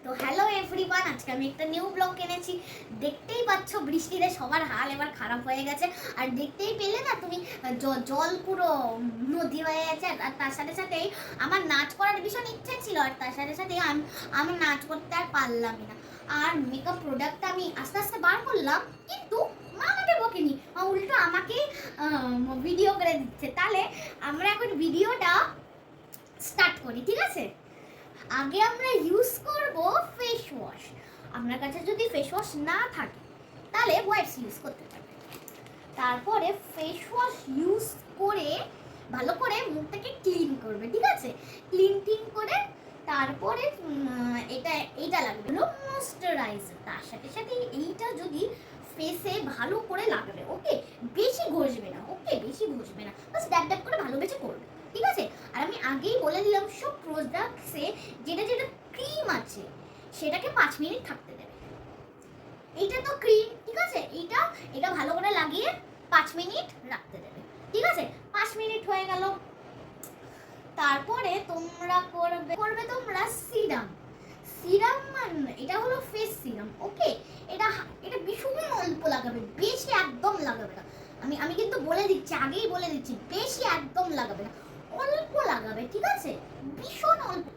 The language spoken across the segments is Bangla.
তো হ্যালো এভরিওয়ান, আজকে আমি একটা নিউ ব্লগ এনেছি। দেখতেই পাচ্ছ বৃষ্টিতে সবার হাল এবার খারাপ হয়ে গেছে। আর দেখতেই পেলে না তুমি, জল পুরো নদী হয়ে গেছে। আর তার সাথে সাথেই আমার নাচ করার ভীষণ ইচ্ছে ছিল, আর তার সাথে সাথে আমি নাচ করতে আর পারলামই না। আর মেকআপ প্রোডাক্টটা আমি আস্তে আস্তে বার করলাম, কিন্তু মা আমাকে বকেনি, মা উল্টো আমাকে ভিডিও করে দিচ্ছে। তাহলে আমরা এখন ভিডিওটা স্টার্ট করি, ঠিক আছে? আগে আমরা ইউজ করব ফেস ওয়াশ। আপনার কাছে যদি ফেস ওয়াশ না থাকে তাহলে ওয়াইপস ইউজ করতে পারবেন। তারপরে ফেস ওয়াশ ইউজ করে ভালো করে মুখটাকে ক্লিন করবে, ঠিক আছে? ক্লিন করে তারপরে এইটা লাগবে হলো ময়েশ্চারাইজার। তার সাথে সাথে এইটা যদি ফেসে ভালো করে লাগবে, ওকে? বেশি ঘষবে না, ওকে? বেশি ঘষবে না, বাস ড্যাব ড্যাব করে ভালোবেসে করবে, ঠিক আছে? আর আমি আগেই বলে দিলাম, সব প্রোডাক্টসে যেটা যেটা ক্রিম আছে সেটাকে 5 মিনিট থাকতে দেবে। এইটা তো ক্রিম, ঠিক আছে? এটা ভালো করে লাগিয়ে 5 মিনিট রাখতে দেবে, ঠিক আছে? 5 মিনিট হয়ে গেল। তারপরে তোমরা করবে তোমরা সিরাম মানে এটা হলো ফেস সিরাম, ওকে? এটা ভীষণ অল্প লাগাবে, বেশি একদম লাগাবে না। আমি কিন্তু বলে দিচ্ছি, আগেই বলে দিচ্ছি, বেশি একদম লাগাবে না, অল্প লাগাবে, ঠিক আছে? ভীষণ অল্প।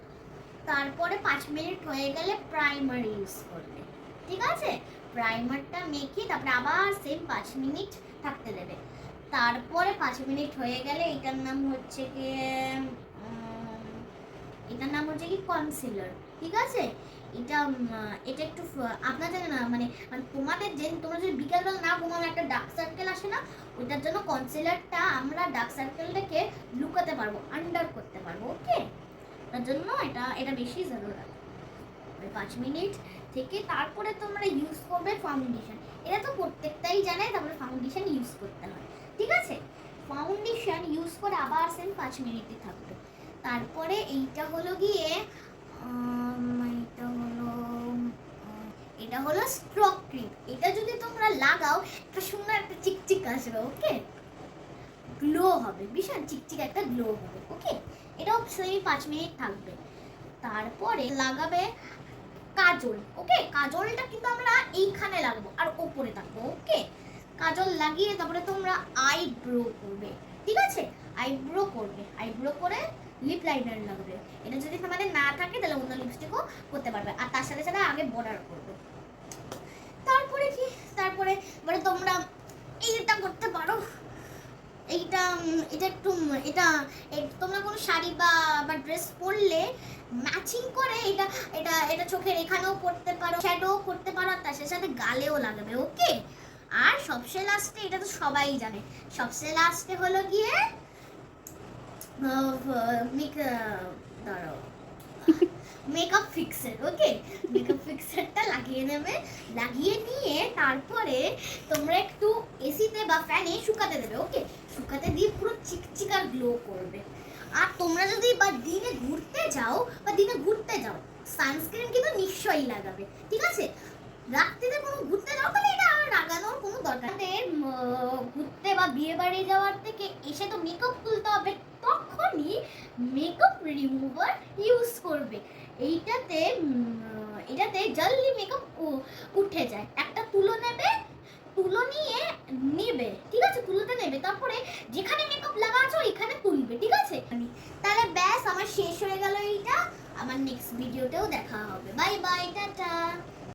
তারপরে 5 মিনিট হয়ে গেলে প্রাইমার ইউজ করবে, ঠিক আছে? প্রাইমারটা মেখে তারপরে আবার সেম 5 মিনিট থাকতে দেবে। তারপরে 5 মিনিট হয়ে গেলে এটার নাম হচ্ছে কি কনসিলার, ঠিক আছে? এটা একটু আপনাদের না মানে তোমরা যদি বিকালবেলা না ঘুমানো একটা ডার্ক সার্কেল আসে না, ওইটার জন্য কনসিলারটা আমরা ডার্ক সার্কেলটাকে লুকাতে পারবো, আন্ডার করতে পারবো, ওকে? তার জন্য এটা বেশি জরুরি। 5 মিনিট থেকে তারপরে তোমরা ইউজ করবে ফাউন্ডেশন। এটা তো প্রত্যেকটাই জানে, তারপরে ফাউন্ডেশন ইউজ করতে হয়, ঠিক আছে? ফাউন্ডেশন ইউজ করে আবার সেম 5 মিনিটই থাকবে। তারপরে এইটা হলো গিয়ে এটা হলো স্ট্রক ক্রিম। এটা যদি তোমরা লাগাও একটা সুন্দর একটা চিকচিক আসবে, ওকে? গ্লো হবে, ভীষণ চিকচিক একটা গ্লো হবে, ওকে? এটাও সেই 5 মিনিট থাকবে। তারপরে লাগাবে কাজল, ওকে? কাজলটা কিন্তু আমরা এইখানে লাগাবো আর ওপরে থাকবো, ওকে? কাজল লাগিয়ে তারপরে তোমরা আইব্রো করবে, ঠিক আছে? আইব্রো করে লিপ লাইনার লাগবে। এটা যদি তোমাদের না থাকে তাহলে অন্য লিপস্টিকও করতে পারবে, আর তার সাথে সাথে আগে বর্ডার করবে। তারপরে এবারে তোমরা এইটা করতে পারো। তোমরা কোনো শাড়ি বা ড্রেস পরলে ম্যাচিং করে এটা চোখের এখানেও পরতে পারো, শ্যাডো করতে পারো, আর তার সাথে গালেও লাগাবে, ওকে? আর সবচেয়ে লাস্টে, এটা তো সবাই জানে, সবচেয়ে লাস্টে হলো গিয়ে মেকআপ ফিক্সার, ওকে? মেকআপ ফিক্সারটা লাগিয়ে নেবে। লাগিয়ে নিয়ে তারপরে তোমরা একটু এসিতে বা ফ্যানে শুকাতে দেবে, ওকে? শুকাতে দিয়ে পুরো চিকচিকার গ্লো করবে। আর তোমরা যদি দিনে ঘুরতে যাও সানস্ক্রিন কিন্তু নিশ্চয়ই লাগাবে, ঠিক আছে? রাত্রিতে কোনো ঘুরতে যাও তাহলে এটা আর লাগানোর কোনো দরকার নেই। ঘুরতে বা বিয়ে বাড়ি যাওয়ার থেকে এসে তো মেকআপ তুলতে হবে, তখনই মেকআপ রিমুভার ইউজ করবে। এটাতে জলদি মেকআপ উঠে যায়। একটা তুলো নিয়ে ঠিক আছে? তুলোতে নেবে, তারপরে যেখানে মেকআপ লাগাচ্ছ এখানে তুলবে, ঠিক আছে? তাহলে ব্যাস, আমার শেষ হয়ে গেল এইটা। আমার নেক্সট ভিডিওতেও দেখা হবে। Bye bye.